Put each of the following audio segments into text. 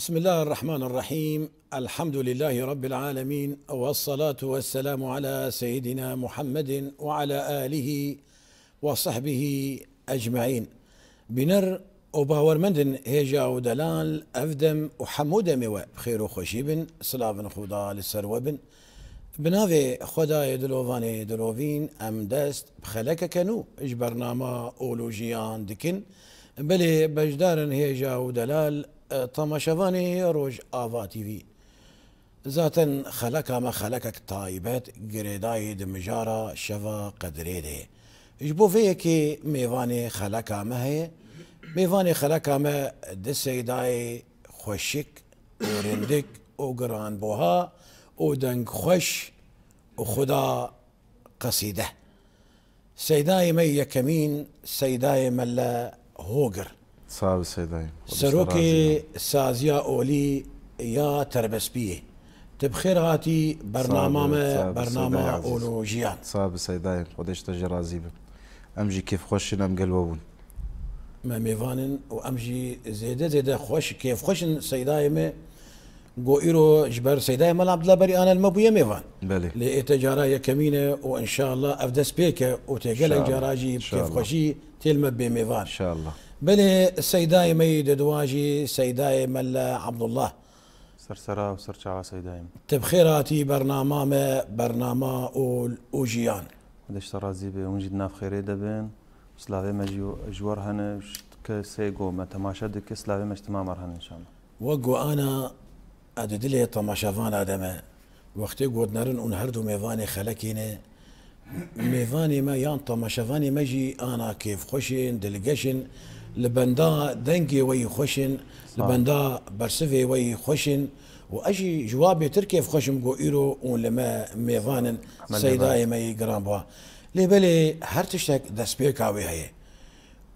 بسم الله الرحمن الرحيم. الحمد لله رب العالمين، والصلاة والسلام على سيدنا محمد وعلى آله وصحبه أجمعين. بنر وباورمندن هيجا ودلال أفدم وحمود موا بخير وخشيبن سلافن خدا للسروبن بناوي خدای دلووانی دلووین ام دست بخلک کنو اج برنامه اولوژیان دکن بله بجدارن هیجا و دلال طماشوانی روج آوا تیوی ذاتن خلکا ما خلکک طایبت گریدای دمجارا شوا قدره ده اج بو فيه که میوان خلکا ما هی میوان خلکا ما دسیدای خوشک و رندک و گران بوها ودنگ خوش وخدا قصيدة سيداي مي يكمين سيداي ملا هوجر صعب سيداي سروكي سازيا أولي يا تربسبيه تبخير هاتي برنامج أولوجيان صعب سيداي وديش تجرازيبه أمجي كيف خوش نم قلبون ما ميفانن وأمجي زيادة خوش كيف خوش سيداي مي جو إيرو جبر سيداي مال عبد الله بري أنا المبوية ميفان بلي لإتجارة يكمينة وإن شاء الله أفدس بيك وتقلق جراجي كيف خوشي تلمب بميفان إن شاء الله بلي سيداي ميد دواجي سيداي ملا عبد الله سرسرا وسرشعوا سيداي تبخيراتي برنامج أوجيان وديش ترازي به ونجدنا في خير دبن سلافي مجيو جوار هنا كسيجو ما تماشى دك سلافي مش تمام مرهن إن شاء الله وقو أنا أددلي طماشافان آدمه وقتی گود نرن اون هر دو میوانی خلکینه میوانی ما یان طماشافانی مجی آنا کیف خوشین دلگشن لبندا دنگی وی خوشن لبندا برسفی وی خوشن و اجی جوابی تر کیف خوشم گو ایرو اون لما میوانن سیدای می گرام با لبلی هر تشتک دسپیکا وی هی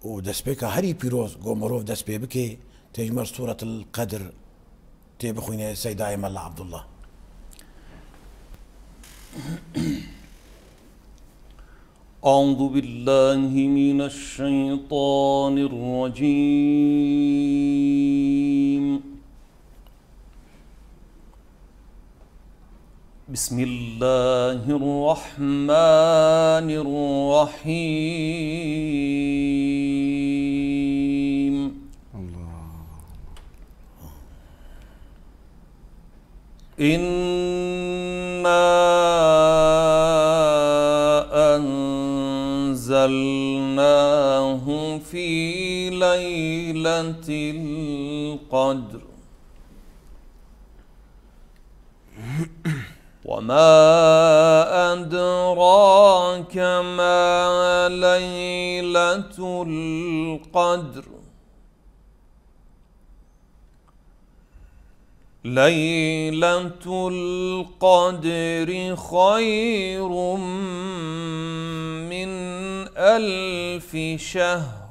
و دسپیکا هری پیروز گو مروف دسپی بکی تجمر سورة القدر تبخوين سيداي ملا عبد الله. أعوذ بالله من الشيطان الرجيم. بسم الله الرحمن الرحيم. إنا أنزلناه في ليلة القدر وما أدراك ما ليلة القدر ليلة القدر خير من 1000 شهر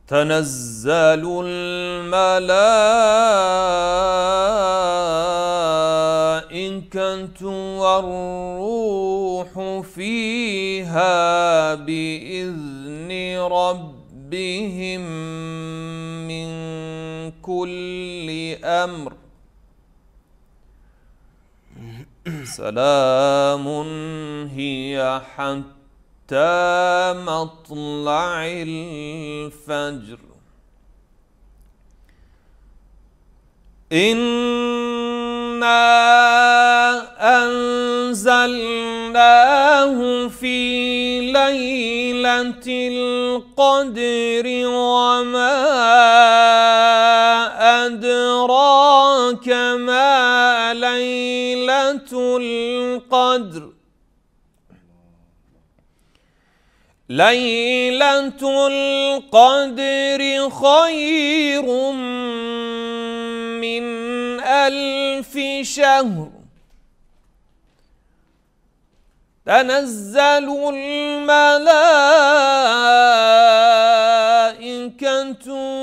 تنزل الملائكة والروح فيها بإذن ربهم من كل أمر سلام هي حتى مطلع الفجر إنا أنزلناه في ليلة القدر وما أدراك ما ليلة القدر ليلة القدر خير من 1000 شهر تنزل الملائكة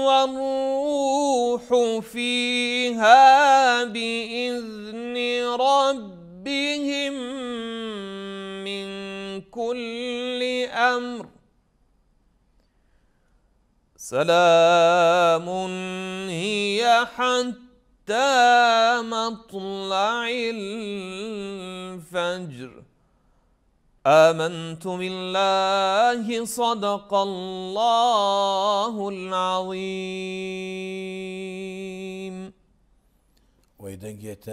والروح فيها بإذن ربهم كل أمر سلام هي حتى مطلع الفجر. آمنت بالله صدق الله العظيم. ويدقيت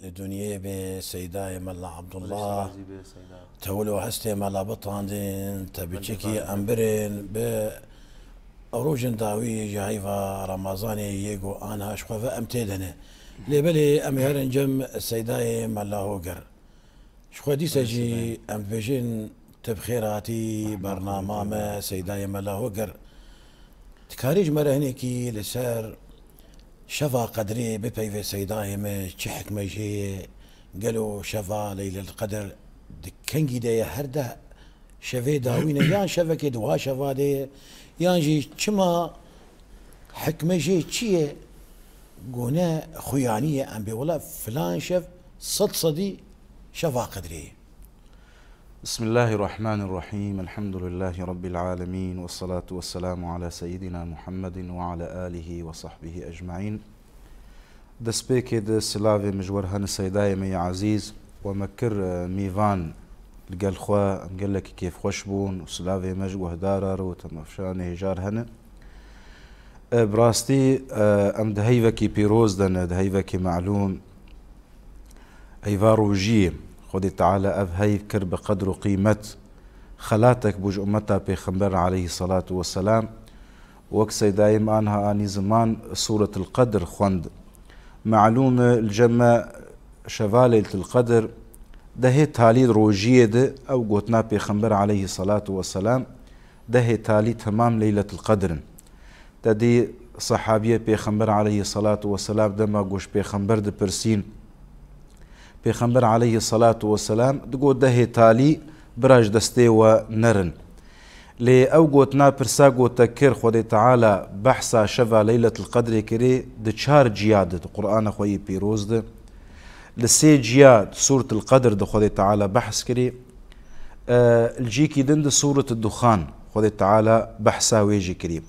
لدنيا بسيداي ملا عبد الله تولو هستي ملا بطاندين تبتشكي أمبرين بأروجن داوي جايفا رمضاني يجو أنا أشخوفا أمتدني لبلي أميرن جم سيداي ملا هوجر شخو دي سجي أم بيجين تبخيراتي برنامج سيداي ملا هوجر تكاريج مرهنيكي لسر شفا قدري ببي سيداي ما تشحك مجي قالوا شفا ليلة القدر دكنجي دي هردا شفي داوينا يان شفا كدوا شفا دي يان جي كما حكمة جي تشيه قونا خيانية ام بيولا فلان شف صدي شفا قدري. بسم الله الرحمن الرحيم. الحمد لله رب العالمين، والصلاة والسلام على سيدنا محمد وعلى آله وصحبه أجمعين. دسبيكي د سلافي مجورهن سيداي مي عزيز ومكر ميفان لقال خوا قال لك كيف خوشبون وسلافي مجوه دارر وتمفشان هجار هنا براستي ام دهيفكي بيروز دن دهيفكي معلوم ايفاروجيه خدي تعالى أفهي كر بقدر قيمة خلاتك بوج أمتها بيخمبر عليه الصلاة والسلام وكسي دايم أنها آني زمان سورة القدر خوند معلومة الجمع شفالة القدر ده هي تالي روجية ده أو قوتنا بيخمبر عليه الصلاة والسلام ده هي تالي تمام ليلة القدر ده دي صحابية بيخمبر عليه الصلاة والسلام ده ما قوش بيخمبر ده برسين پیغمبر علیه الصلاة والسلام دگو ده تالی براج دسته و نرن لی او گوتنا پرسا گوتا کر خود تعالی بحثا شفا لیلة القدر کری ده چار جیاد ده قرآن خوی پیروز ده لسی جیاد سورة القدر ده خود تعالی بحث کری الجيكي دند سورة الدخان خود تعالی بحثا ویجی کری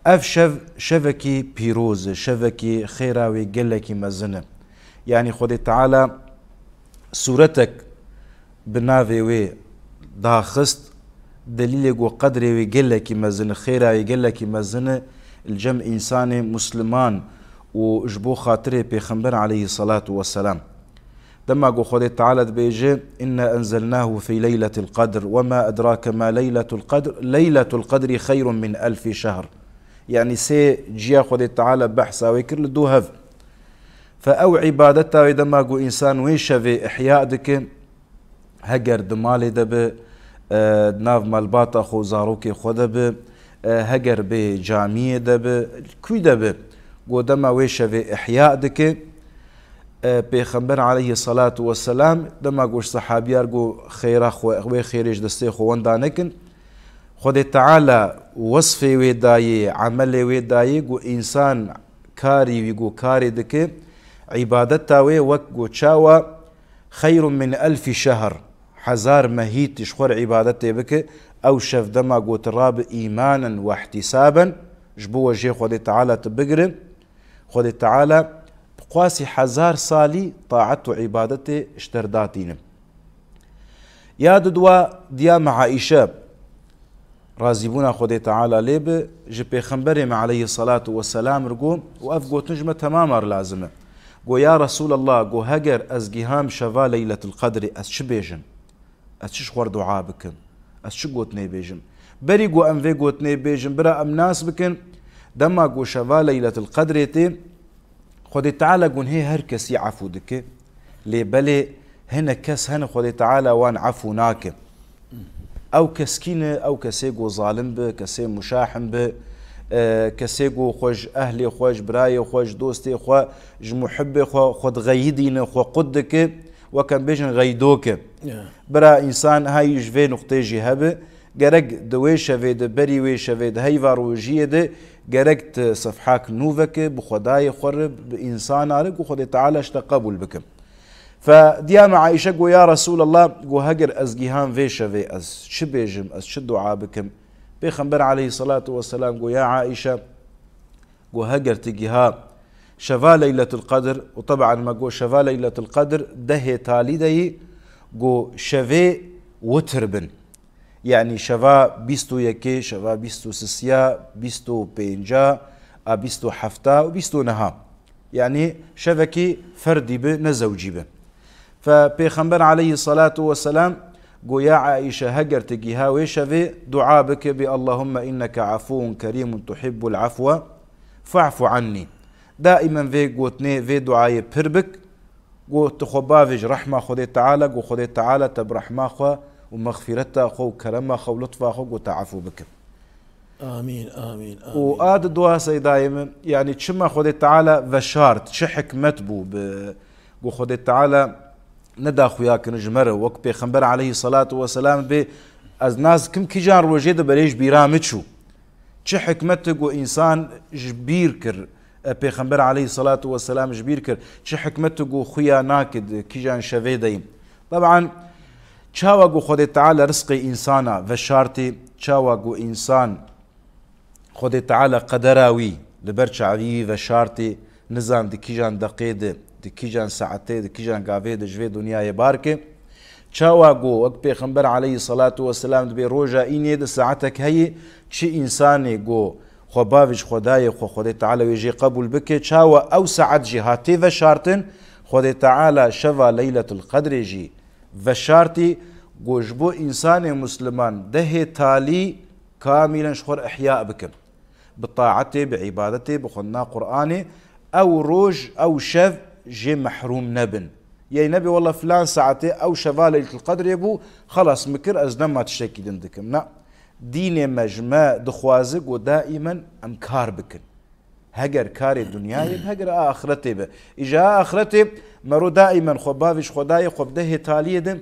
اف شفكي پیروز شفكي خیراوی گلکی مزنه يعني خود تعالى سورتك بنافي وي داخست دليل جو قدري وي قلك مزن خيرا يقلك مزن الجمع انساني مسلمان وجبو خاطري بيخمبر عليه الصلاة والسلام دما جو خود تعالى بيجي إنا أنزلناه في ليلة القدر وما أدراك ما ليلة القدر ليلة القدر خير من 1000 شهر يعني سي جيا خود تعالى بحثا ويكر دو هف فأو عبادتها ويدما قو إنسان ويشفي إحياء دك هجر دمالي دب ناف مالباتا خو زاروكي خو دب هجر بجامية دب كوي دب قو دما ويشفي إحياء دك بيخمبر عليه الصلاة والسلام دما قوش صحابيار قو خيرا خو خيريش دستي خو واندانكن خود تعالى وصفي ويداي عملي ويداي قو إنسان كاري ويقو كاري دك عبادتها وكو تشاوى خير من 1000 شهر حزار مهيت تشخور عبادتها بك أو شف دما قوت الراب إيمانا واحتسابا جبوه جي خود تعالى تبقر خود تعالى بقواسي حزار صالي طاعته عبادته اشترداتين يا ددوا ديا مع عائشة رازبونا خود تعالى ليب جبي خنبري مع عليه الصلاة والسلام رقوم وأفقوت نجمة تماما لازمة قو يا رسول الله قو هجر أزجهام شفا ليلة القدر أسشبيجم أسش خور دعاء بكم أسش قوتني بيجم بري قو أنفي قوتني بيجم برا أم ناس بكم دما قو شفا ليلة القدر تي خود تعالى قون هي هركس يعفو دك لي بلي هنا كس هنا خود تعالى وان عفو ناك أو كسكينة أو كسيقو ظالم به كسي مشاحم به كسيقو خوش أهلي خوش براي خوش دوستي خوش محبي خود غيدين خو قدك وكان بيجن غيدوك برا إنسان هاي جفي نقطة جهبه جرق دويشة في بري ويشة في هاي فاروجية ده جرقت صفحاك نوفك بخداي خرب بإنسان عليك وخد تعالى اشتقبل بكم فديا مع عائشة يا رسول الله هجر أزجيهان فيشة في أز شبيجم أز شدوا عابكم پیغمبر علیه الصلاة والسلام قو يا عائشة قو هجر تجيها شفا ليلة القدر. وطبعا ما قو شفا ليلة القدر ده تالي ده قو شفي وتربن يعني شفا بيستو يكي شفا بيستو سسيا بيستو بينجا بيستو حفتا وبيستو نها يعني شفكي فردي به نزوجي به. فبيغمبر عليه الصلاة والسلام قو يا عائشة هجر تجيها ويشفي دعاء بك اللهم إنك عفو كريم تحب العفو فاعف عني. دائما في قوتني في دعاء بربك قو تخبافج رحمة خدي تعالى قو خدي تعالى تب رحمة خو ومغفرته خو وكرمه خو ولطفه خو وتعفو بك. آمين آمين آمين. وآد الدعاء سي دائما يعني تشما خدي تعالى وشارت شحك متبو قو خدي تعالى ندا خوياك نجمره وك بيغمبر عليه الصلاة والسلام بي از ناس كم كي جان روجيد بريش بيرامتشو چه حكمتك وإنسان جبير كر بيغمبر عليه الصلاة والسلام جبير كر چه حكمتك وخويا ناكد كي جان شفي دايم. طبعا چاوغو خود تعالى رزق إنسانا وشارتي چاوغو إنسان خود تعالى قدراوي لبرچعوي وشارتي نظام دي كي جان دقيد دي كي جان ساعتي دي كي جان قافي دي جوي دنيا باركه چاواغو وقت پیغمبر عليه الصلاة والسلام دبي روجا إني دي ساعتك هي چي إنساني گو خبافج خداي خدي تعالى ويجي قبول بك چاوا أو ساعت جهاتي وشارتن خدي تعالى شفا ليلة القدر جي وشارتي گوشبو إنسان مسلمان ده تالي كاملا شخور إحياء بكم بطاعتي بعبادتي بخنا قرآني أو روج أو شف جي محروم نبن يا نبي والله فلان ساعتي أو شفا ليلة القدر يبو خلاص مكر أزدم ما تشتكي دندكم لا دين مجمع دخوازق ودائما أمكار بكن هجر كاري الدنيا هجر آخرتي به إجا آخرتي مرو دائما خبافش خداي خبده تاليه دم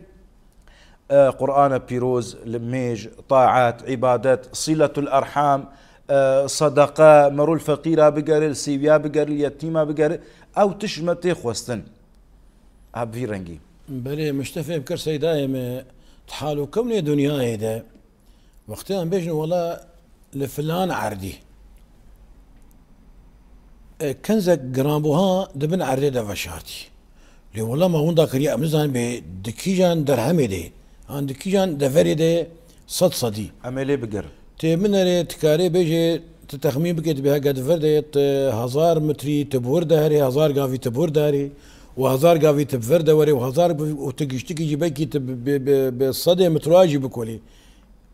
قرآن بيروز لميج طاعات عبادات صلة الأرحام صدقة مرو الفقيرة بقر السيبيا بقر اليتيمة بقر أو تشمتي خوستن هبفي رنجي بلي مشتفي بكر سيدايم تحالو كوني دنيا هذا وقتها بيجنوا والله لفلان عردي كنزك جرامبوها دبن عردي دفشاتي لي والله ما هون ذاك ريا مزان بدكيجان درهمي دي عند دكيجان دفري دي صدي عملي بقر تي من تكاري بيجي تتخمين بكت بها قد فردت 1000 متري تبور داري 1000 قافي تبور داري و1000 قافي تبفر دوري و1000 وتقشتكي جيبكي بالصدى متراجي بكولي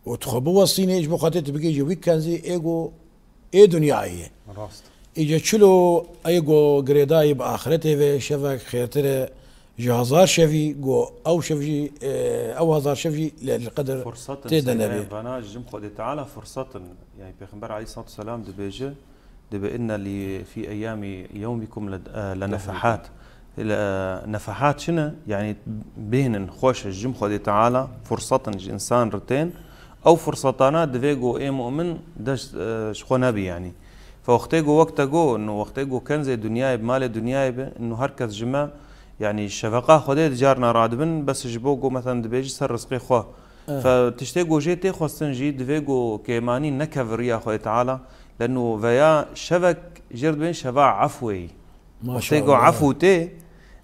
وتخبوا الصيني ايش بقاتت بكي جي ويكنزي ايجو اي دنيايه راست اجا چلو ايجو غريداي باخرته و شفاك خيرتره جهازار شفي جو او شفي او هزار شفي للقدر فرصة تدنبي بنا جم خد تعالى فرصة يعني بيغمبر عليه الصلاة والسلام دبيجه دبئنا لي في ايام يومكم لنفحات نفحات شنو يعني بين خوش الجم خد تعالى فرصة انسان رتين او فرصتانا دفيجو اي مؤمن دش شخو نبي يعني فوقتيجو وقتيجو انه وقتيجو كنز دنياي بمال دنياي انه هركز جما يعني الشفقة خدي جارنا رادبن بس جبوجو مثلا دبيجي سر رزقي خو فتشتيجو جيتي خوستن جي دفيجو كيماني نكفر يا اخوي تعالى لانه فيا شبك جرد بين شفاع عفوي ما شاء الله الله عفوتي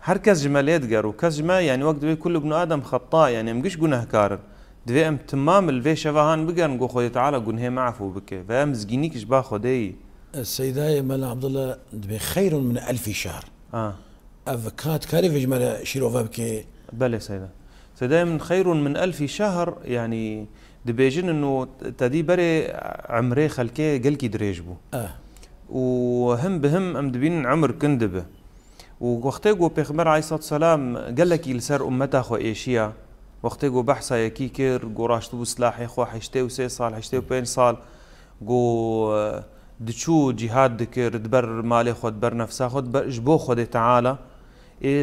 هركز جماليت قالوا كز جما يعني وقت دبي كل ابن ادم خطاء يعني مقش جنهكار دبي ام تمام الفي شفاهان بقى نقول خوي تعالى قن هي معفو بك فيا مزقينيك شبا خدي السيداي ملا عبد الله دبي خير من 1000 شهر افكات كاريفج ملا شيروفا بكي بلى سيدا من خير من 1000 شهر يعني دبيجن انه تدي بري عمري خلكي قلكي دريجبو وهم بهم ام دبين عمر كندبه ووقتيجو بيغمبر عليه الصلاه والسلام قال لك يلسر امته خو ايشيا وقتيجو بحثا يكيكر قراشتو سلاحي خو حشتي 6 صال حشتي 5 صال جو دچو جهاد دكر دبر مالي خود بر نفسه خود جبو خود تعالى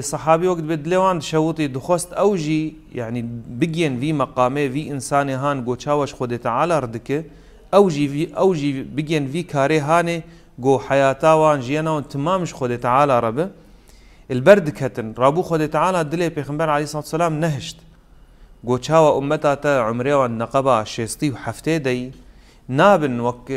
صحابي وقت بدلوان شوطي دخوست اوجي يعني بقين في مقامي في انساني هان جو تشاوش خود تعالى ردك اوجي بقين في كاري هاني جو حياتا وان جينا وان تمامش خود تعالى ربه البرد كتن رابو خود تعالى دلي بيغمبر عليه الصلاه والسلام نهشت جو تشاوا امتا تا عمري وان نقبا شيستي وحفتي دي نابن وك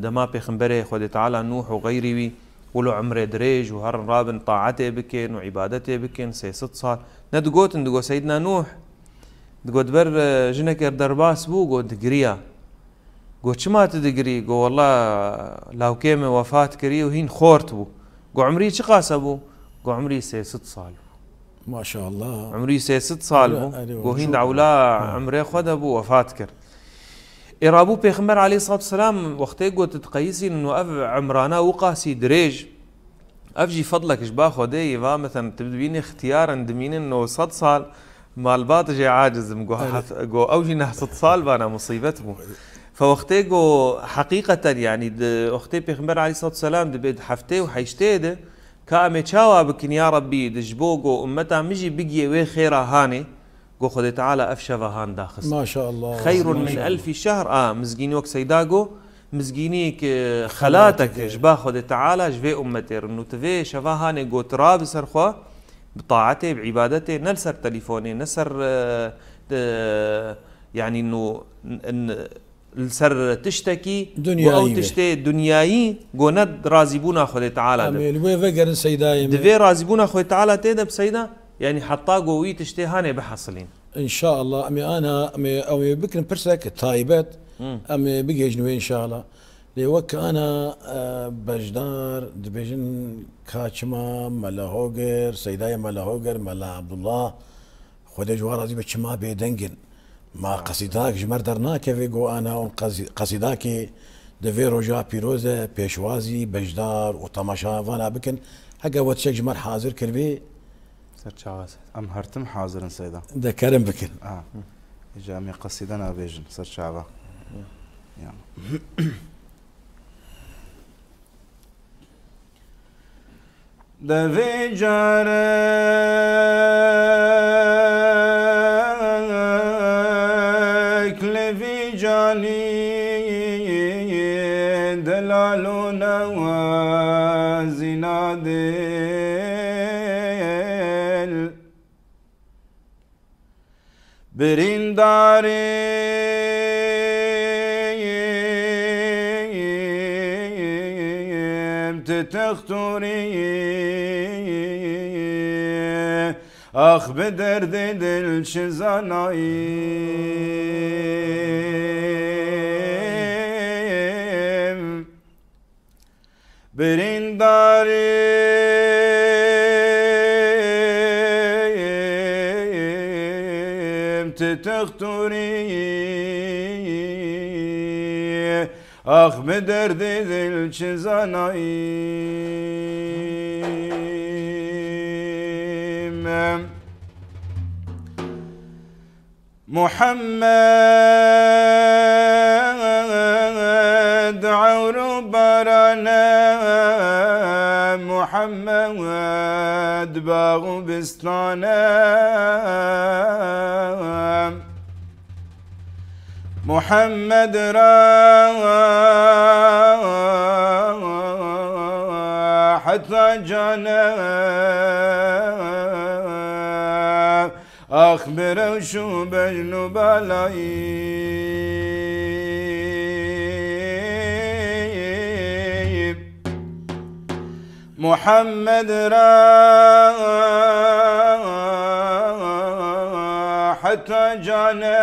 دما بيخنبره خود تعالى نوح وغيره ولو عمره دريج وهر رابن طاعته بكن وعبادته بكن 6 صار ندقو سيدنا نوح دقو دبر جنكر درباس بو قو دقريا قو شما تدقري قو والله لو كيمه وفاة كري وهين خورت بو قو عمري شقاس ابو قو عمري 6 صال ما شاء الله عمري 6 صال بو قو هين دعولا عمري خود ابو وفاة كر إرابو بيخمر عليه الصلاة والسلام وقتي قو تتقيسي انه اف عمرانا وقاسي دريج افجي فضلك اش باخذ ايه مثلا تبدين اختيارا دمين انه 6 صال مال باطجي عاجز قو اوجي نه 6 صال بانا مصيبته فوقتي قو حقيقة يعني وقتي بيخمر عليه الصلاة والسلام دبيد حفتي وحيشتي ده كامي تشاوا بكن يا ربي دجبو قو امتا مجي بقي وي خيرا هاني قو خدي تعالى افشفا هان داخس ما شاء الله خير من 1000 شهر مزقيني وك سيداقو مزقينيك خلاتك جبا خدي تعالى جبي امتي انه تفي شفا هاني قو تراب سرخوا بطاعته بعبادته نلسر تليفوني نسر يعني انه السر تشتكي او تشتي دنياي قوند رازبونا خدي تعالى دفي رازبونا خدي تعالى تيدا بسيدا يعني حطا قوي تشتي هاني بحصلين ان شاء الله انا بكن برسك طايبات بقي جنوي ان شاء الله لوك انا بجدار دبيجن كاتشما ملا هوجر سيداي ملا هوجر ملا عبد الله خدي جوار دي بتشما بيدنجن ما قصيداك جمر درنا كيف جو انا قصيداك دفي روجا بيروزه بيشوازي بجدار وطماشا فانا بكن حقا وتشك جمر حاضر كربي سرچاواز ام هرتم حاضر سيدا ده كرم بكن جامي قصيدنا بيجن سرچاوا دفي جارك لفي جاني دلالنا وزنادل برنداري تختوري اخ بدرد دل شزانايم برنداري تختوري اخ بدرد دل شزانايم محمد عور برانا محمد باغ بستانا محمد حتى جانا أخبر شو بجن بلاي محمد حتى جانا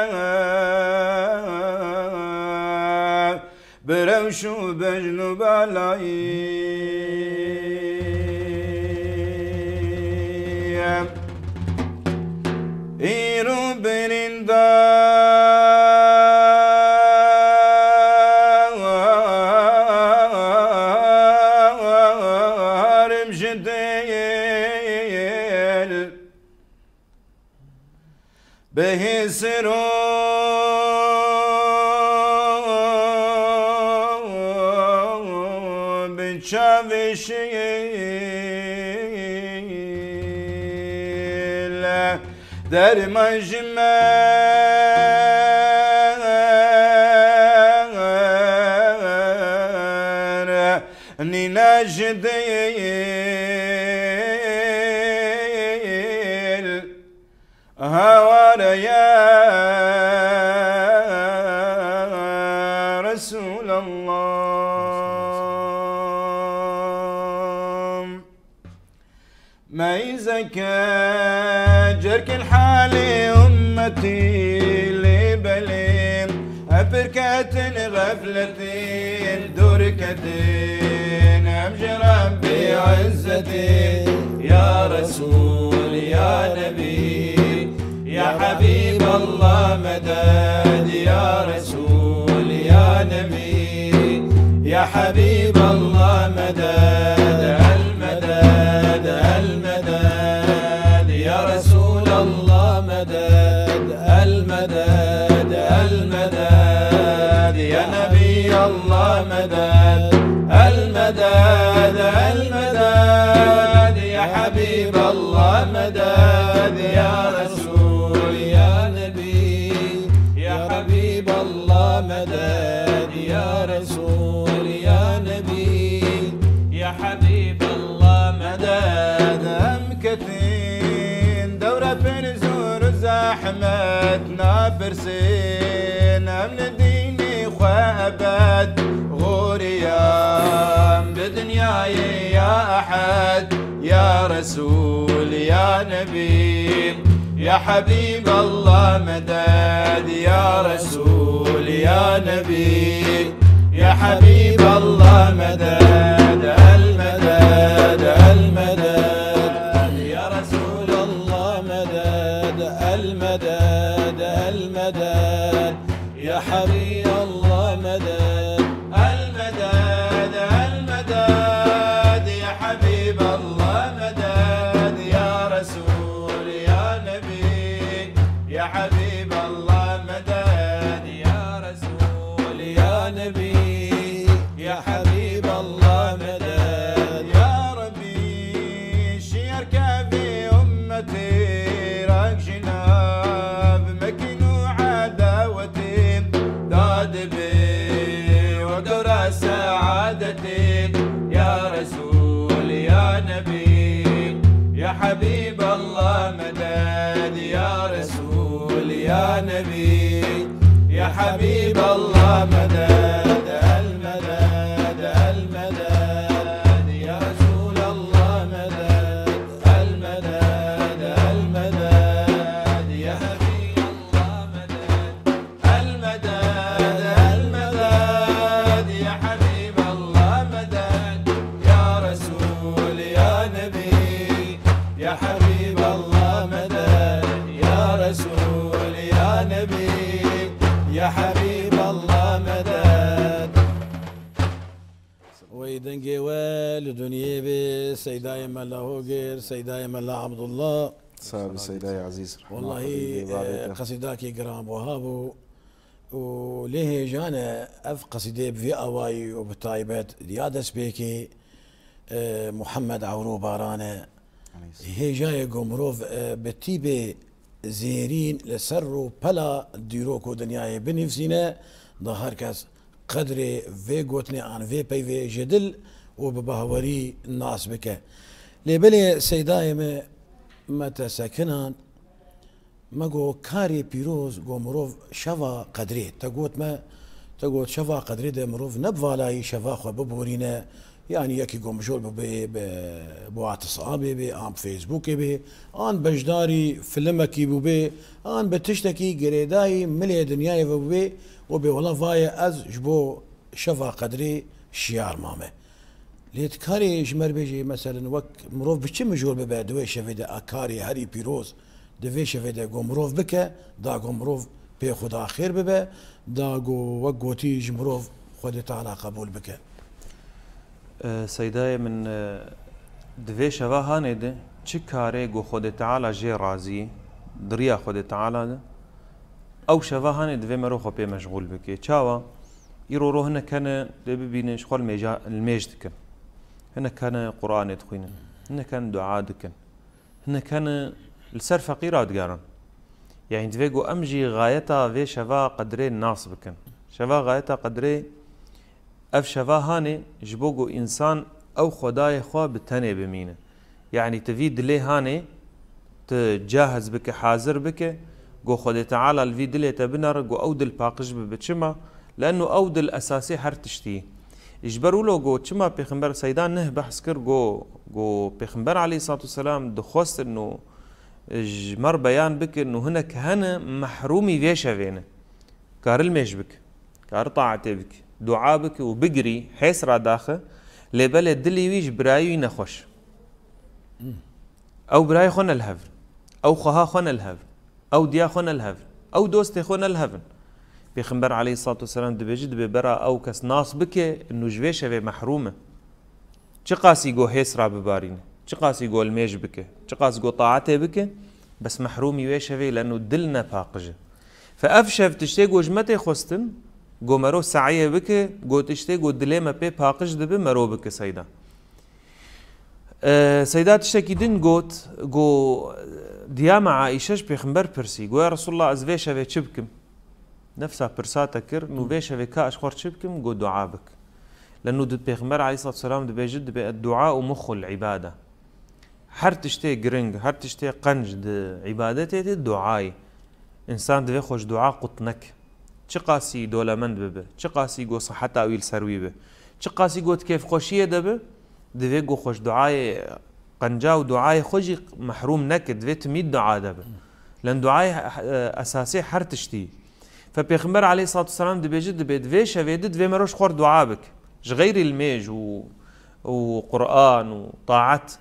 بروشو بجن بلاي إيرو برندار مجديل به سرو بشاوشيل در مجمر ننجديل هواريا ما يزكى جرك الحالي أمتي لبلين أبركة غفلتين دركتين أمجرا بعزتي يا رسول يا نبي يا حبيب الله مدد يا رسول يا نبي يا حبيب الله مدد المدد المدد يا رسول الله مدد المدد المدد يا نبي الله مدد المدد المدد يا حبيب الله مدد يا رسول يا نبي يا حبيب الله مدد يا رسول يا نبي يا حبيب الله مدد أمكتين دورة بنزور زحمتنا برسين من الدين خوابت غوريام بدنياي يا أحد يا رسول يا نبي يا حبيب الله مدد يا رسول يا نبي يا حبيب الله مدد المدد المدد يا رسول الله مدد المدد المدد يا حبيب الله مدد المدد المدد يا حبيب الله مدد يا رسول يا نبي يا حبيب الله مدد يا رسول يا نبي يا حبيب الله مدد يا ربي شيرك في أمتي راك جناب مكنو عداوتي داد بي ودور سعادتي يا رسول يا نبي يا حبيب الله مدد يا رسول يا نبي يا حبيب الله مدد المدد المدد يا رسول الله مدد المدد المدد يا حبيب الله مدد المدد المدد يا حبيب الله مدد يا رسول يا نبي يا حبيب الله مدد يا رسول يا نبي يا حبيب الله مدد ويدنجي والدنيا بي سيداي ملا هوجر سيداي ملا عبد الله صاحب سيداي عزيز والله قصيداكي قرام وهابو وليه جانا اف قصيدة بفي اواي وبتايبات ديادس بيكي محمد عورو بارانا هي جاي قمروف بتيبي زيرين لسرو بلا ديروكو دنياي بنفسنا ظهر كاس قدري في قوتني عن في بي في جدل وببهوري الناس بك لبلي سيداي ما تسكنان ما جو كاري بيروز جو مروف شفا قدري تقول شفا قدري ده مروف نبفالاي شفا خو ببورينا يعني يكي قوم جول بوات صحابي بي عم فيسبوك بي آن بجداري فيلمكي بي آن بتشتكي قريداي ملي دنياي بي وبي والله فايا از جبو شفا قدري شيار مامه ليت كاري جمر بيجي مثلا وك مروف بچم جول ببا دوي شفيدا اكاري هري بيروز دوي شفيدا قوم مروف بك دا قوم مروف بي خدا خير ببا دا قو وقوتي جمروف خود تعالى قبول بك سيداي من دوي شفا هاني ده چه كاري قو خود تعالى جي رازي دريا خود تعالى ده او شفا هاني دوي مرو خو بي مشغول بك چاوا يرو رو هنا كان ببينش خو الميج دكن هنا كان قرآن يدخوين هنا كان دعاء دكن هنا كان السر فقيرة ودقارن يعني تفيقو أمجي غايتا في شفا قدري الناس بكن شفا غايتا قدري أف شفا هاني جبوغو إنسان أو خداي خوا بتاني بمينه يعني تفيد لي هاني تجهز بك حاضر بك جو خدي تعالى الفيد لي تبنر جو أود الباقج ببتشما لأنه أود الأساسي حر تشتيه يجبروا له جو چما پیغمبر سيدان نه بحث كر جو پیغمبر عليه الصلاة والسلام دخوست انه جمر بيان بك انه هنا كهنة محرومي فيشا فينا كار الميش بك كار طاعتي بك دعاء بك وبقري حيس را داخل لبل الدلي ويش برايو نخوش او براي خون الهفن او خها خون الهفن او ديا خون الهفن او دوستي خون الهفن پیغمبر عليه الصلاة والسلام دبيجد ببرا او كس ناس بك انه جويشة في محرومة چه قاسي جو حيس را ببارين چه قاسي جو الميش بك چه قاسي جو طاعتي بك بس محرومي ويشة في لانه دلنا باقجة فافشف تشتي جو جمتي خوستن جو مرو سعيه بك جو تشتي جو دليما بي باقج دبي مرو بك سيدا سيدات تشتكي دين جوت جو دياما عائشة بيخمبر برسي جو يا رسول الله از ويشة في چبكم نفسها برساتا كر نو ويشة في كاش خور چبكم جو دعا بك لانه دد بيخمبر عليه الصلاة والسلام دبي جد بالدعاء ومخ العبادة هر تشتي جرينج هر تشتي قنج د عبادتي الدعاء انسان دبي خوش دعاء قطنك چه قاسي دولمند ببه چه قاسي جو صحتا ويل سروي به چه قاسي جو كيف خوشيه دبه دبي جو خوش دعاء قنجا ودعاء خوجي محروم نك دبي تميد دعاء دبه لان دعاء اساسي هر تشتي فبيغمبر عليه الصلاة والسلام دبي جد دبي شفيد دبي مروش خور دعاء بك غير الميج وقرآن وطاعت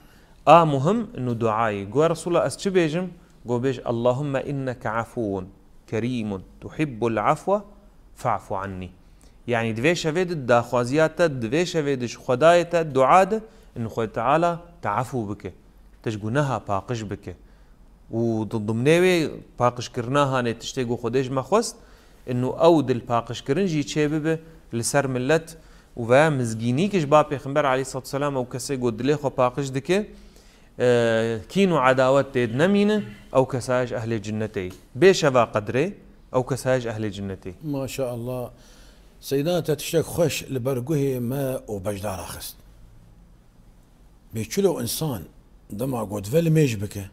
مهم انه دعائي جو رسول الله اسچ بيجم جو بيج اللهم انك عفو كريم تحب العفو فاعف عني يعني دبي شفيد دا خوازيات دبي شفيد خدايت دعاء انه خد تعالى تعفو بك تشجنها باقش بك وضمنوي باقش كرناها نه تشتي جو خديج ما خست انه اود الباقش كرنجي تشبه لسر ملت و مزگینی کش با پیغمبر علیه الصلاة والسلام او کسی گود دلی خو پاقش دکه کینو عداوت تید نمینه او کساج اهل جنتی بشوا قدره او کساج اهل جنتی ما شاء الله سيدات تشتك خوش لبرقه ما وبجدار اخست بيشلو انسان دما قد فل ميج بك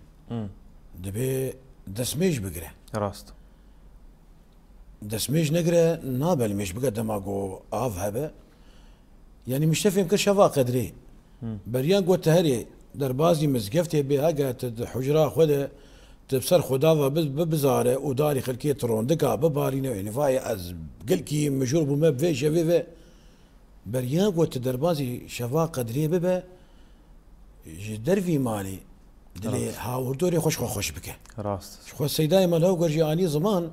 دبي دس ميج بقره راست دس ميج نقره نابل ميج بقه دما قو آف هبه يعني مش تفهم كل شفا قدري بريان قوت هري دربازي مزقفتي بها قالت حجرة خده تبصر خدافة ببزارة وداري خلكية تروندكا ببارينا يعني فاي از قلكي مجور بما بفي شفيفة بريان قوت دربازي شفا قدري ببا جدر في مالي دلي هاوردوري خوش بك راست خو السيداي مالهو قرجاني زمان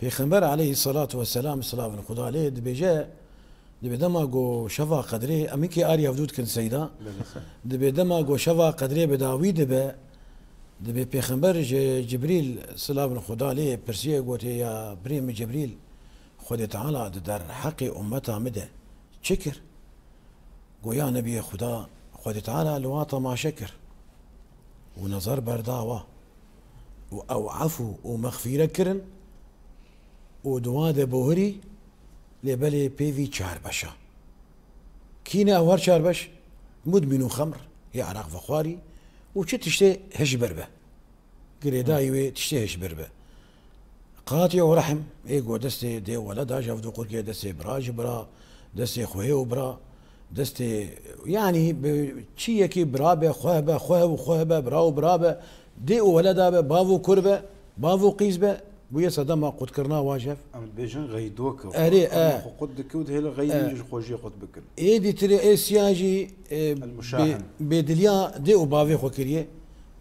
پیغمبر عليه الصلاة والسلام صلاة الخدا عليه دبيجا دبي دما جو شفا قدري اميكي اري افدود كن سيدا دبي دما جو شفا قدري بداوي دبي پیغمبر جبريل سلام الخدا عليه برسيه قوتي يا بريم جبريل خدي تعالى در حق امتها مده شكر قو يا نبي خدا خدي تعالى لواطا ما شكر ونظر برداوة او عفو ومغفرة كرن ودواد بوهري لبلي بيفي چار بشا كينا اوار چار بش مدمنو خمر يا عراق فخواري وچه تشتي هش بربه قريدايوي تشتي هش بربه قاطع ورحم ايقو دستي دي ولد اجاف دو قرقية دستي براج برا دستي خوهيو برا دستي يعني بشيكي برابه خوهبه براو برابه دي ولد بافو كربه بافو قيزبه بويا صدام قد كرنا واجف ام بيجن غيدوك اري قد دكود هي غيد خوجي قد بكر اي دي تري اي سياجي المشاحن بدليا دي وبافي خوكريه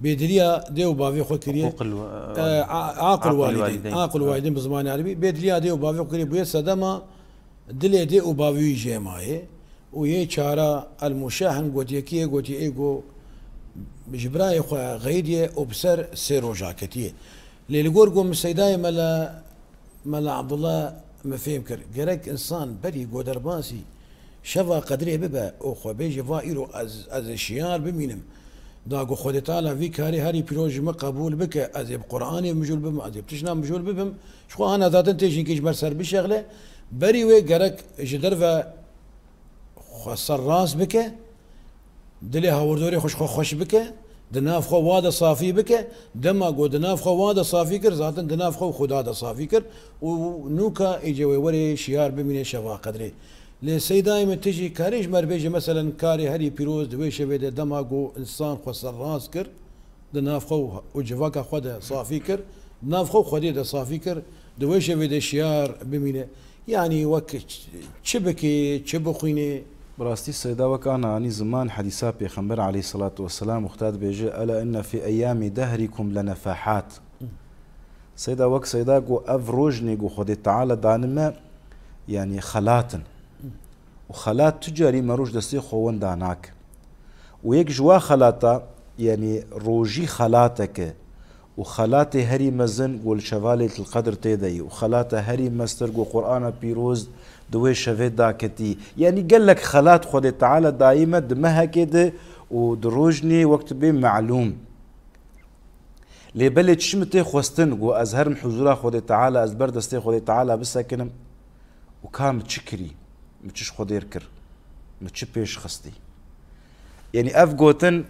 بدليا دي وبافي خوكريه عاقل والدين بزمان عربي بدليا دي وبافي خوكريه بويا صدام دلي دي وبافي جماعه وهي چارا المشاحن قوتيكيه قوتي ايغو بجبراي غيديه وبسر سيرو جاكتيه اللي قوم السيداي ملا عبد الله ما فهم كر قرك انسان بري قدر باسي شفا قدري ببا اخو بيجي فايرو از شيار بمينم داغو خدي تعالى في كاري هاري بروج ما قبول بك از بقراني مجول بم از بتشنا مجول ببم شو انا ذات تيجي كيش مرسر بشغله بري وي قرك جدرفا خسر راس بك دلي هاوردوري خوش بك دناف خو وادا صافي بك دما قو دناف خو وادا صافي كر ذاتا دناف خو خدا دا صافي كر ونوكا اجي وري شيار بمين شفا قدري لسي دائما تجي كاريج مربيجي مثلا كاري هري بيروز دويشه بيد دماغو انسان خسر راس كر دنافخو وجفاكا خدا صافي كر نافخو خدي صافي كر دويشه بيد شيار بمينه يعني وك شبكي شبخيني براستي السيدا وكان عني زمان حديثا بيغمبر عليه الصلاة والسلام اختاد بيجي ألا إن في أيام دهركم لنفاحات سيدا وك سيدا قو أفروجني قو خدي تعالى دانما يعني خلاتن وخلات تجاري مروج دستي خوان داناك ويك جوا خلاتا يعني روجي خلاتك وخلاتي هري مزن قول شوالة القدر تيدي وخلاتي هري مستر قو قرآن بيروز دوي شفيت داكتي يعني قال لك خلات خدي تعالى دائما دمها كده ودروجني وقت بي معلوم لي بلد شمتي خوستن قو أزهر محزورا خدي تعالى أزبر دستي خدي تعالى بساكنم وكان متشكري متش خدير كر متش بيش خستي يعني اف قوتن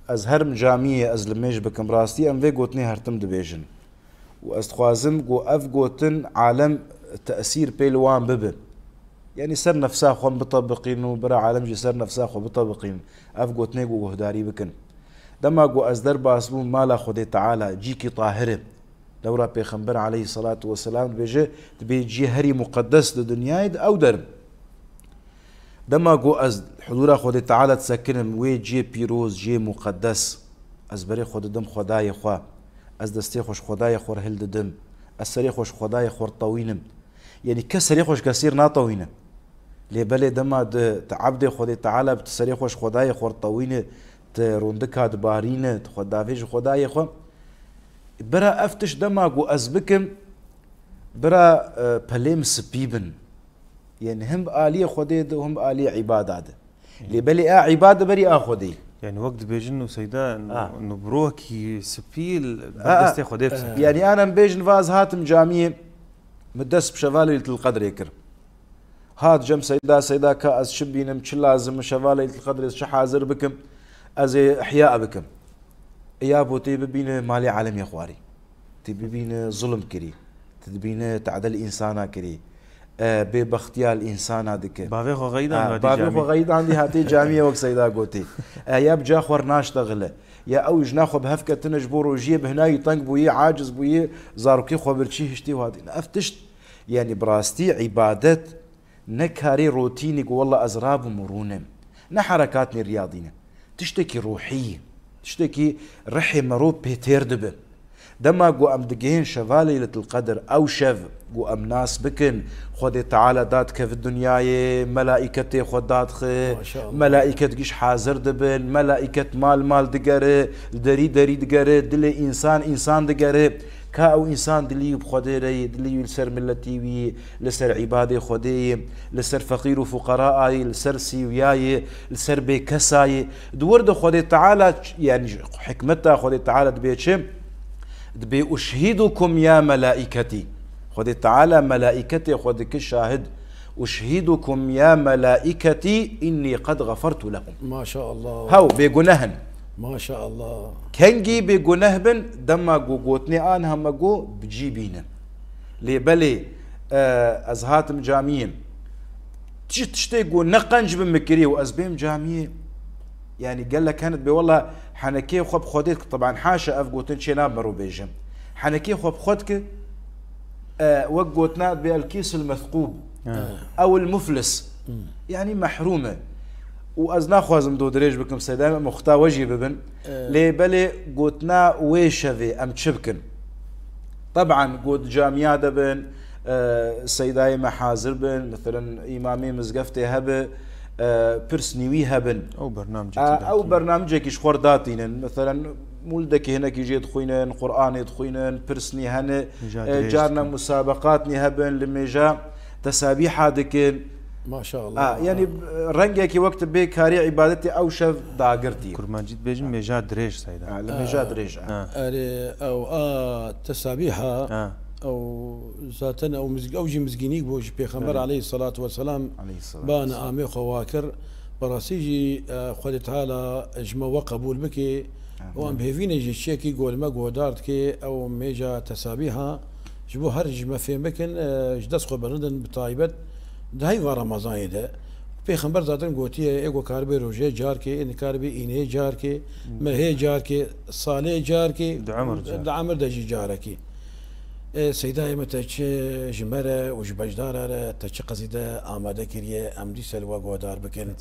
از هرم جامعه از لميش بكم راستي ام في قوتني هرتم دبيجن واستخوازم قو اف قوتن عالم تاثير بيلوان بب يعني سر نفسها خو بطبقين وبرا عالم جي سر نفسها خو بطبقين اف قوتني قو هداري بكن دما قو از در باسبون مالا خدي تعالى جيكي طاهره دورا بيغمبر عليه الصلاة والسلام بيجي هري مقدس لدنياي او درب دما قو از حضور خود تعالى تسكنم وي جي بيروز جي مقدس از بري خود دم خداي خوا از دستي خوش خداي خور هل دم السري خوش خداي خور طوينم يعني كسري خوش كثير ناطوينه لي بلي دما تعبد خود تعالى بتسري خوش خداي خور طوينه تروندكا دبارينه خدافيج خداي خو برا افتش دما قو از بكم برا بليم سبيبن يعني هم آلية خديد وهم آلية عبادة اللي بلي عبادة بري آخدي يعني وقت بيجن وسيدا انه بروكي سبيل بدستي خديف يعني انا بيجن فاز هاتم جامعة مدس بشفالة القدر يكر هات جم سيدا كأز شبينم تش لازم شفالة القدر ش حاضر بكم از احياء بكم يا بوتي ببين مالي عالم يا خواري تبي بين ظلم كري تبين تعدل انسانا كري ببختيا الانسان هذيك بافي خو غيدا بافي خو غيدا عندي هاتي جامعه وك سيدا قوتي يا بجا خور ناشتغله يا او جناخو بهفكه تنجبور وجيب هنا يطنق بوي عاجز بوي زاروكي خو برشي هشتي وهادي افتشت يعني براستي عبادت نكاري روتيني والله ازراب مرونه نحركاتني رياضينه تشتكي روحيه تشتكي رحي مروب بيتير دبه دما قو ام دقين شفالي القدر او شف قو ام ناس بكن خدي تعالى دات كيف الدنيا ملائكتي خد دات خي ملائكة قش حاضر دبن ملائكة مال دقره دري دقره دلي انسان دقره كا او انسان دلي بخديري دلي لسر ملتي وي لسر عبادي خدي لسر فقير وفقراء لسر سيوياي لسر بكساي دورد خدي تعالى يعني حكمتها خدي تعالى دبيتشم دبي أشهدكم يا ملائكتي خدي تعالى ملائكتي خدك الشاهد أشهدكم يا ملائكتي إني قد غفرت لكم ما شاء الله هاو بيقنهن ما شاء الله كنجي بيقنهبن دما قوتني أنا هم قو بجيبين لي بلي أزهاتم جامعين تشتيقوا نقنج بمكري وأزبيم جامعين يعني قال لك كانت والله حنكي خب خدتك طبعا حاشا افقوتن شناب مرو بيجم حنكي خب خدك وقوتنا بالكيس المثقوب او المفلس يعني محرومه وازنا خوازم دو دريج بكم سيدا مختا وجه ببن لي بلي قوتنا ويشفي ام تشبكن طبعا قوت جامعه دبن سيداي محاضر بن مثلا امامي مزقفتي هبه برسنيوي هبن او برنامجك شخور داتين مثلا مولدك هنا كي جيت خوينن قران يدخوينن برسني هنا جارنا مسابقاتني هبن لميجا تسابيح هذيك ما شاء الله يعني رنجك وقت بكاري عبادتي او شف داغرتي كرمان جيت بيجن ميجا دريج سيدا ميجا دريج او تسابيحها او ذاتنا او اوجي مزجينيك بوج بيغمبر عليه الصلاه والسلام بان امي خواكر براسيجي خدي تعالى اجما وقبول بكي وام بهفينا جي شيكي قول ما قودارت كي او ميجا تسابيها جبو هرج ما فين بكن جدس خو بردن بطايبت دهی و رمضان ده پیغمبر زادن گوتیه ایگو کار به روزه جار که این کار به اینه جار که مه جار که ساله جار که دعمر دجی جاره که سیدای مت چه جمره و جبجداره تا چه قصیده آماده کریه امدی سلوا گودار بکن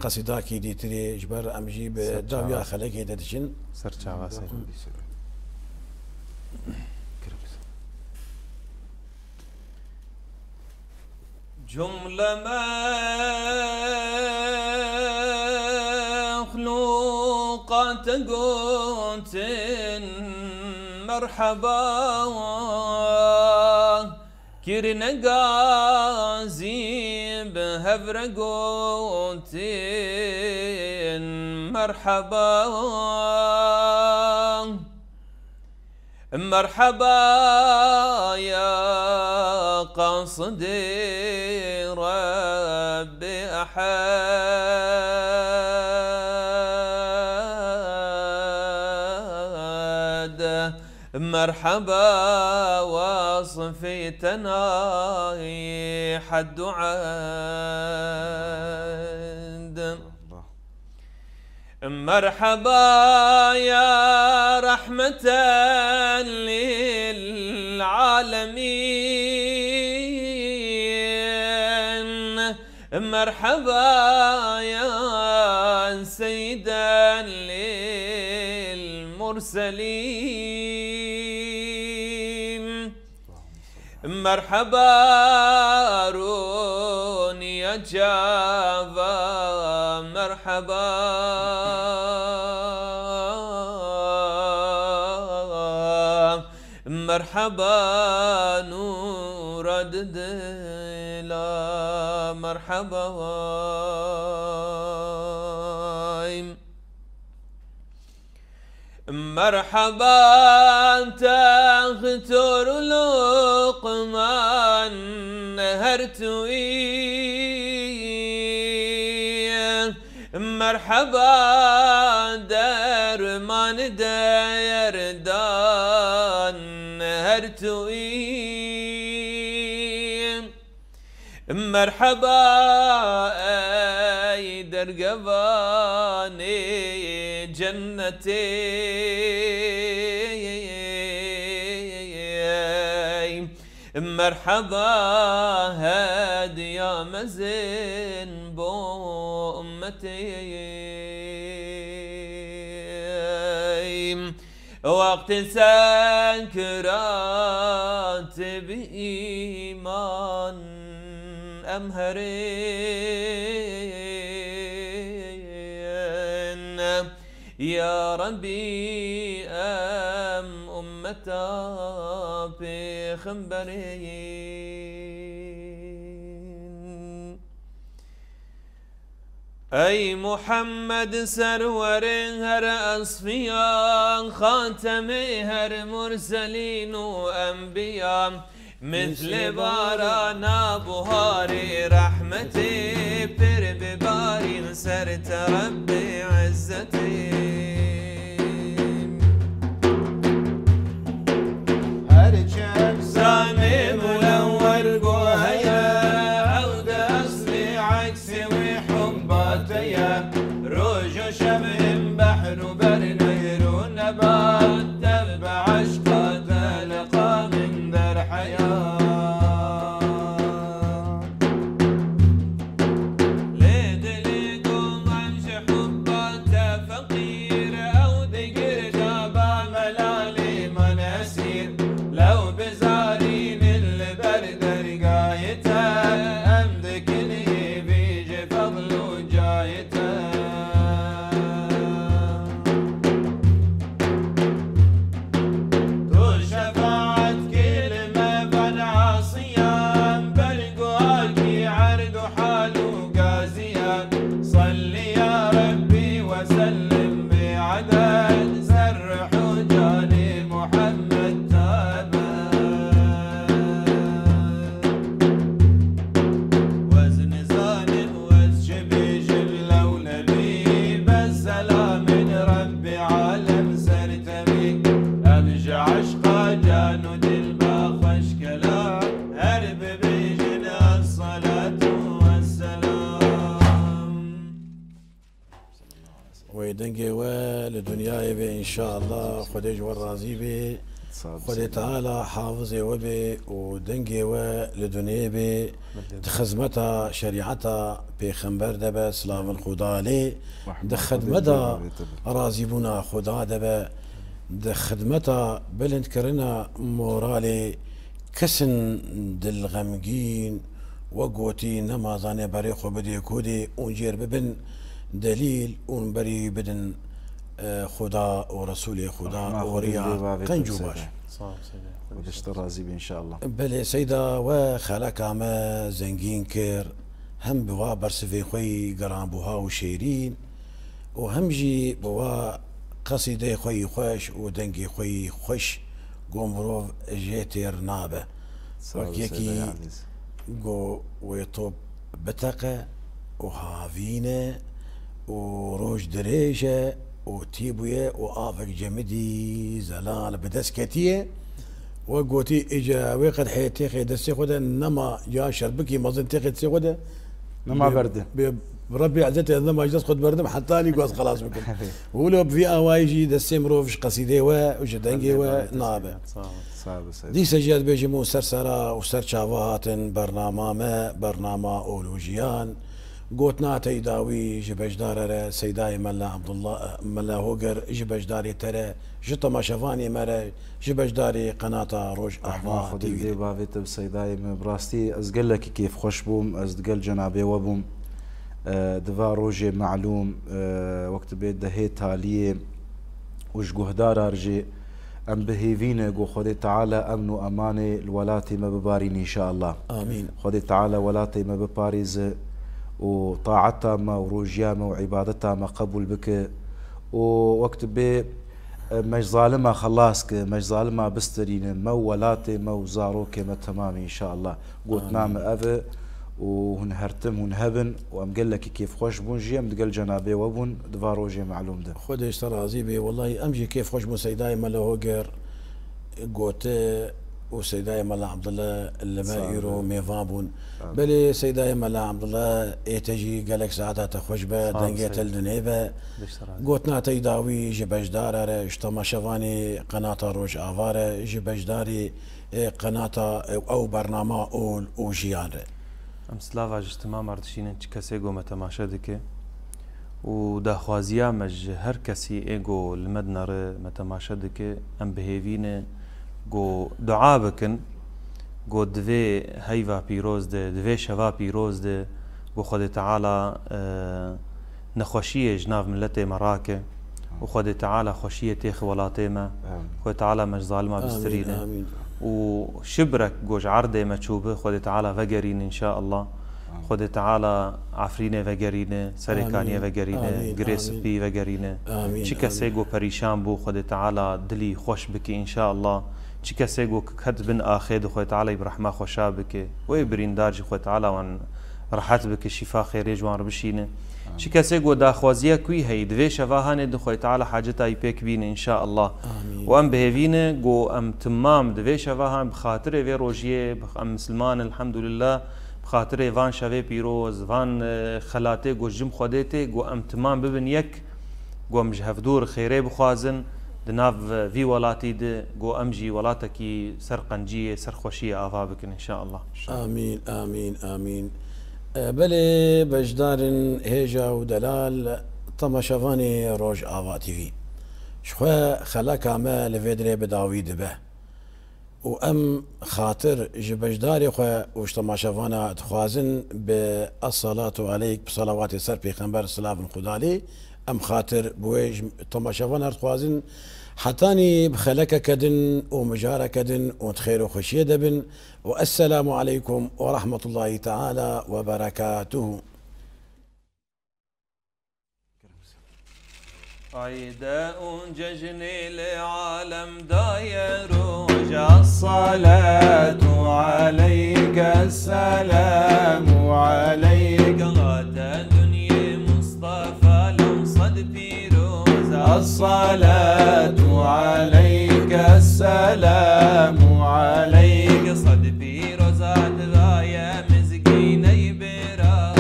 قصیده کی دیتری جبر امجی به داویا خلک هدتشن سرچاوا سید جمله مخلوقات قوت مرحبا كيرن قازي بهبر قوت مرحبا مرحبا يا قاصدي ربي أحد مرحبا وصفيتنا حد عاد مرحبا يا رحمة للعالمين مرحبا يا سيدا للمرسلين مرحبا رون يا جابا مرحبا مرحبا نور الدلا مرحبا مرحبا تغتر لقمان نهرتوي مرحبا درمان ديردان نهرتوي مرحبا اي درقباني جنتي مرحبا هادي يا مزين بو أمتي وقت سكرات بإيمان أمهرين يا ربي أمتا بخبرين أي محمد سرور هر أصفياء خاتم هر مرسلين وأنبياء مثل بارانا بهاري رحمتي بر بباري سرت ربي عزتي سامي ملون قوهيا عود أصلي عكسي وحباتيا روج شبه بحر بر نهر ونبات تبع عشقات لقى من در حياة لدليكم عمش حبات فقير أو دقر جابا ملالي مناسير لو بزارين البرد رقايته أمدك اللي بيجي فضل وجايته ويدنجي ولدنياي بي إن شاء الله خديج والرازي بي خدي تعالى حافظي وبي ودنجي ولدنياي بي تخزمتها شريعتها بيخنبر دبا سلام الخدالي دخدمتها رازيبونا خدا دبا دخدمتها بلند كرنا مورالي كسن دل غمجين وقوتي نما زاني بريخو بدي كودي ونجير ببن دليل ونبري بدن خدا ورسولي خدا وريا قنجو باش ودشترازي ان شاء الله بلي سيدا وخلق عما زنجين كير هم بوا برسفي خوي قران بوها وشيرين وهم جي بوا قصيدة خوي خوش ودنجي خوي خوش قومروف جيتير نابه وكيكي قو ويطوب بتقة وهافينة وروج دريجة وتيبوية وآفك جمدي زلال بدسكتية وقوتي إجا ويقد حيتيخي دسي خودا نما جا شربكي مظن تيخي دسي خودا نما برده بربي عزتي انما اجلس خد بردم حتى لي قاس خلاص بكم ولو في اوايجي دسي مروفش قصيده وجدنجي ونابه دي سجاد بيجي مو سرسرة وسرشافات برنامج اولوجيان قوتنا تيداوي جبجدار سيداي ملا عبد الله ملا هوجر جبجداري ترى جطا ما شافاني مرة جبجداري قناة روج احنا خدي دي بافيت بسيداي براستي ازقل لك كيف خوش بوم ازقل جنابي وبوم دفا روجي معلوم وقت بيت دهي تاليه وش جهدار ارجي ام بهيفينا جو خدي تعالى امن وامانه الولاتي ما ببارين ان شاء الله امين خدي تعالى ولاتي ما بباريز وطاعتها ما وروجيا ما وعبادتها ما قبول بك ووقت بي مش ظالمها خلاصك مش ظالمها بسترين ما ولاتي ما وزاروك ما تمام ان شاء الله قلت نعم افي وهنهرتم ونهبن وام لك كيف خوش بون جي ام تقل جنابي وبون دفاروجي معلوم ده خديش ترى عزيبي والله امجي كيف خوش بون سيداي ملا هوجر قوت وسيداي ملا عبد الله اللمائر ميفابون بلي سيداي ملا عبد الله تجي قالك ساعتها تخوش با دنجيت الدنيبه قوتنا تيداوي جبجدار اشتما شفاني قناه روج افاره جبجداري قناه او برنامج اول وجيان ام سلاوا اجتماع مردشين كسي قوم تماشا دكي و داخوازيا مج هر كسي ايغو المدنر متماشا دكي ام بهيفينه گو دعا بکن گو دوی هیوا پیروز ده دوی شوا پیروز ده گو خود تعالی نخوشیه جناف ملت مراکه و خود تعالی خوشیه تیخ ولاته ما خود تعالی مش ظالمه بسترینه و شبرك گوش عرضه مچوبه خود تعالی وگرین ان شاء الله خود تعالی عفرینه وگرینه سرکانیه وگرینه گریس بی وگرینه چی کسی گو پریشان بو خود تعالی دلی خوش بکی ان شاء الله چی کسی گو کد بن آخید خود تعالی برحمه خوشا بکی و برین دارج خود تعالی وان راحت بکی شفا خیری جوان بشینه چی کسی گو داخوازیه کوی هی دوی شواهانه دو خود تعالی حاجت ای پیک بینه ان شاء الله و ام بهوینه گو ام تمام دوی شواهان بخاطر وی روجیه ام مسلمان الحمدلله بخاطر وان شوی پیروز وان خلاته گو جم خودته گو ام تمام ببن یک گو ام جهفدور خیره بخوازن دناف في ولاتي ده جو امجي ولاتكي سر قنجيه سر خوشيه افا بكن ان شاء الله امين امين امين بلي بجدار هيجا ودلال طمشفاني روج افا تي في شخوا خلاك ما لفيدري بداويد به وام خاطر جبجداري خو وش طمشفانا تخوازن بالصلاه عليك بصلوات سر بيغمبر سلام الخدالي ام خاطر بويج طمشفانا تخوازن حتاني بخلك كدن ومجارة كدن وتخير وخشية دبن والسلام عليكم ورحمة الله تعالى وبركاته. عيداء ججني لعالم داير وجع الصلاة عليك السلام عليك غدا دنيا مصطفى لو صد بيروز الصلاة عليك السلام عليك صد بيروز غاية مسكيني برا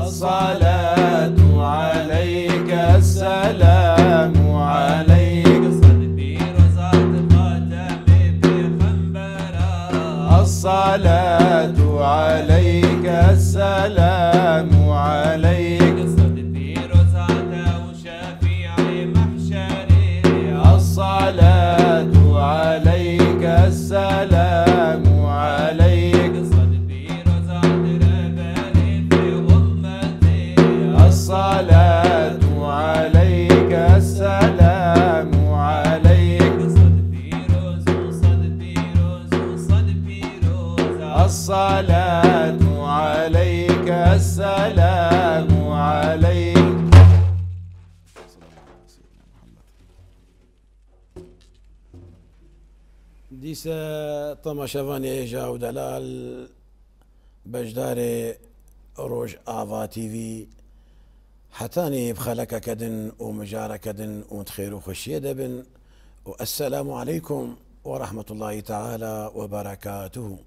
الصلاة عليك السلام عليك الصلاة عليك السلام عليك الصلاة عليك السلام عليك الصلاة عليك السلام عليك الصلاة عليك السلام عليك. دیسە تەماشەوانێژا و دەلال بەشدارێ ڕۆژ ئاوا تیڤی حتانی بخەلەکەکەدن و مژارەکەدن و خێر و خۆشیە دەبن و ئەسەلام عەلەیکم وەڕەحمەتوڵڵاهی تەعالە وبەرەکاتوه.